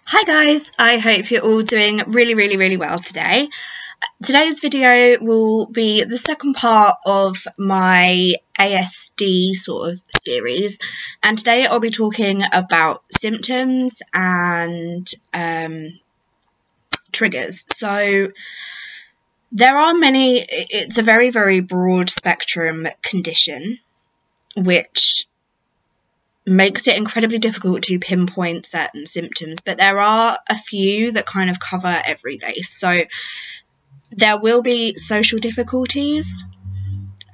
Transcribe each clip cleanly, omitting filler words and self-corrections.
Hi guys, I hope you're all doing really well today. Today's video will be the second part of my ASD sort of series, and today I'll be talking about symptoms and triggers. So there are many, it's a very broad spectrum condition which makes it incredibly difficult to pinpoint certain symptoms, but there are a few that kind of cover every base. So there will be social difficulties.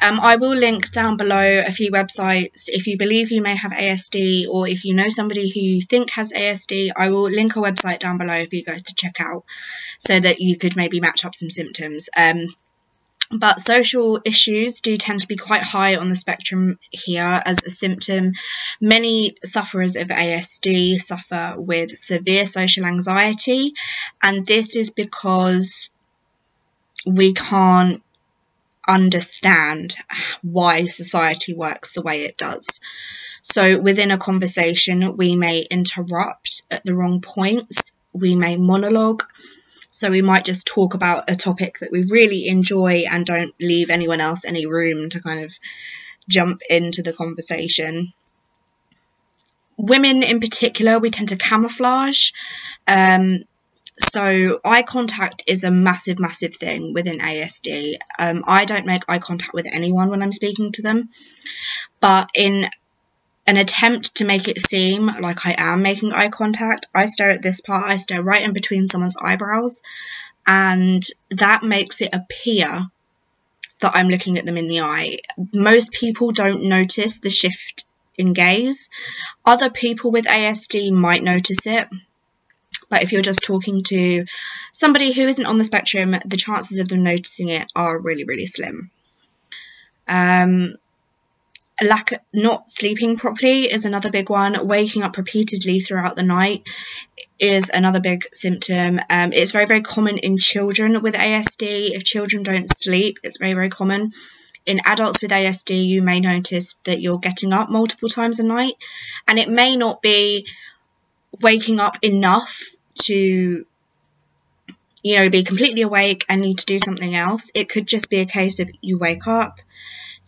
I will link down below a few websites if you believe you may have ASD, or if you know somebody who you think has ASD. I will link a website down below for you guys to check out so that you could maybe match up some symptoms. But social issues do tend to be quite high on the spectrum here as a symptom. Many sufferers of ASD suffer with severe social anxiety, and this is because we can't understand why society works the way it does. So within a conversation, we may interrupt at the wrong points, we may monologue. So we might just talk about a topic that we really enjoy and don't leave anyone else any room to kind of jump into the conversation. Women in particular, we tend to camouflage. So eye contact is a massive thing within ASD. I don't make eye contact with anyone when I'm speaking to them, but in an attempt to make it seem like I am making eye contact, I stare at this part, I stare right in between someone's eyebrows, and that makes it appear that I'm looking at them in the eye. Most people don't notice the shift in gaze. Other people with ASD might notice it, but if you're just talking to somebody who isn't on the spectrum, the chances of them noticing it are really slim. Not sleeping properly is another big one. Waking up repeatedly throughout the night is another big symptom. It's very common in children with ASD. If children don't sleep, it's very common. In adults with ASD, you may notice that you're getting up multiple times a night, and it may not be waking up enough to, be completely awake and need to do something else. It could just be a case of you wake up,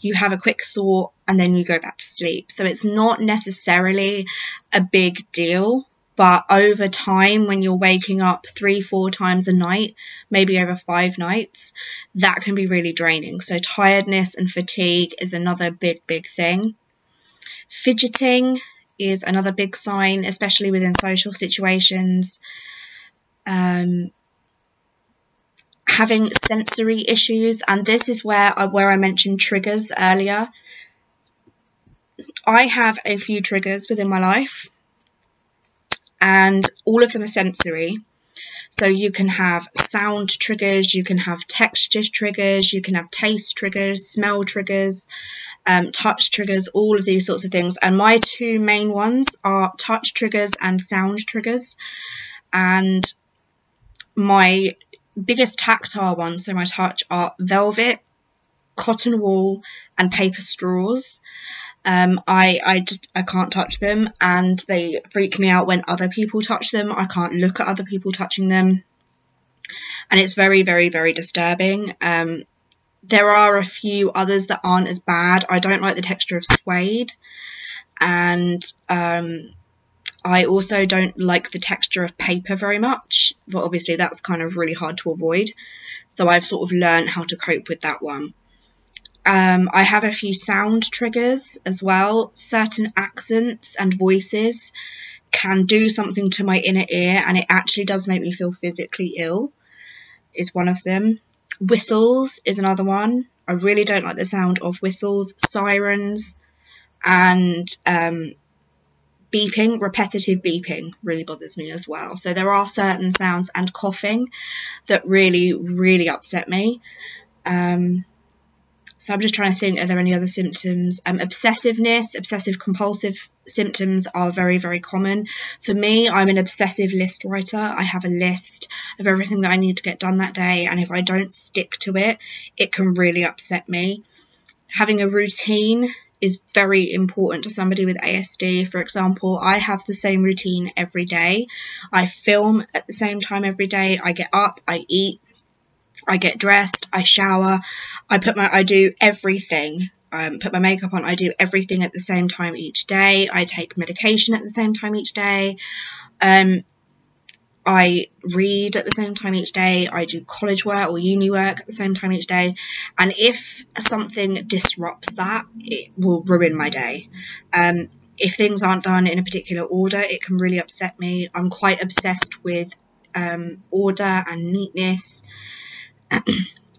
you have a quick thought, and then you go back to sleep. So it's not necessarily a big deal, but over time, when you're waking up 3-4 times a night, maybe over 5 nights, that can be really draining. So tiredness and fatigue is another big thing. Fidgeting is another big sign, especially within social situations. Having sensory issues, and this is where I mentioned triggers earlier. I have a few triggers within my life, and all of them are sensory. So you can have sound triggers, you can have texture triggers, you can have taste triggers, smell triggers, touch triggers, all of these sorts of things. And my two main ones are touch triggers and sound triggers. And my biggest tactile ones, so my touch, are velvet, cotton wool, and paper straws. I can't touch them, and they freak me out when other people touch them. I can't look at other people touching them, and it's very disturbing. There are a few others that aren't as bad. I don't like the texture of suede, and I also don't like the texture of paper very much, but obviously that's kind of really hard to avoid. So I've sort of learned how to cope with that one. I have a few sound triggers as well. Certain accents and voices can do something to my inner ear, and it actually does make me feel physically ill, is one of them. Whistles is another one. I really don't like the sound of whistles, sirens, and beeping. Repetitive beeping really bothers me as well. So there are certain sounds, and coughing, that really upset me. So I'm just trying to think, are there any other symptoms? Obsessiveness, obsessive compulsive symptoms are very common. For me, I'm an obsessive list writer. I have a list of everything that I need to get done that day, and if I don't stick to it, it can really upset me. Having a routine is very important to somebody with ASD. For example, I have the same routine every day. I film at the same time every day. I get up, I eat, I get dressed, I shower, I do everything. Put my makeup on, I do everything at the same time each day. I take medication at the same time each day. I read at the same time each day. I do college work or uni work at the same time each day. And if something disrupts that, it will ruin my day. If things aren't done in a particular order, it can really upset me. I'm quite obsessed with order and neatness.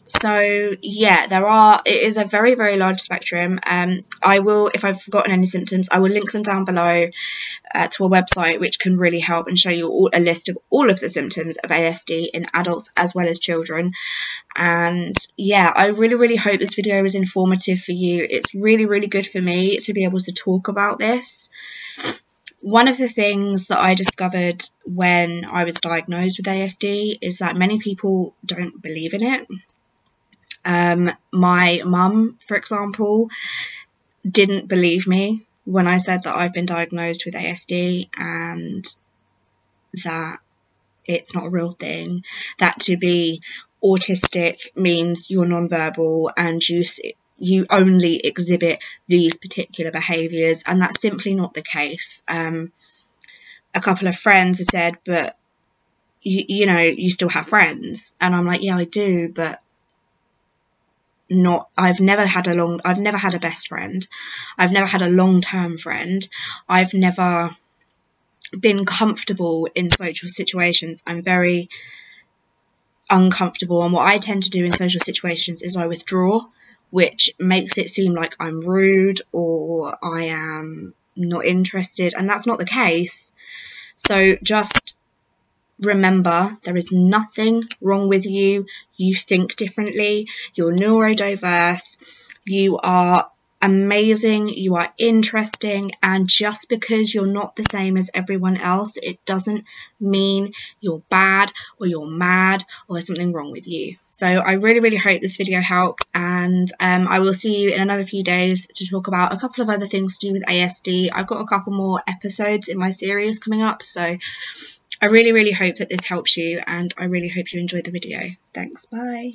So yeah, it is a very, very large spectrum. I will, if I've forgotten any symptoms, I will link them down below to a website which can really help and show you a list of all of the symptoms of ASD in adults as well as children. And yeah, I really, really hope this video was informative for you. It's really, really good for me to be able to talk about this. One of the things that I discovered when I was diagnosed with ASD is that many people don't believe in it. My mum, for example, didn't believe me when I said that I've been diagnosed with ASD and that it's not a real thing, that to be autistic means you're nonverbal and you only exhibit these particular behaviours, and that's simply not the case. A couple of friends have said, but you know, you still have friends, and I'm like, yeah, I do, but I've never had a best friend. I've never had a long-term friend. I've never been comfortable in social situations. I'm very uncomfortable, and what I tend to do in social situations is I withdraw, which makes it seem like I'm rude or I am not interested, and that's not the case. So just remember, there is nothing wrong with you. You think differently. You're neurodiverse. You are amazing. You are interesting. And just because you're not the same as everyone else, it doesn't mean you're bad or you're mad or there's something wrong with you. So I really, really hope this video helped. And I will see you in another few days to talk about a couple of other things to do with ASD. I've got a couple more episodes in my series coming up. So I really, really hope that this helps you, and I really hope you enjoyed the video. Thanks, bye.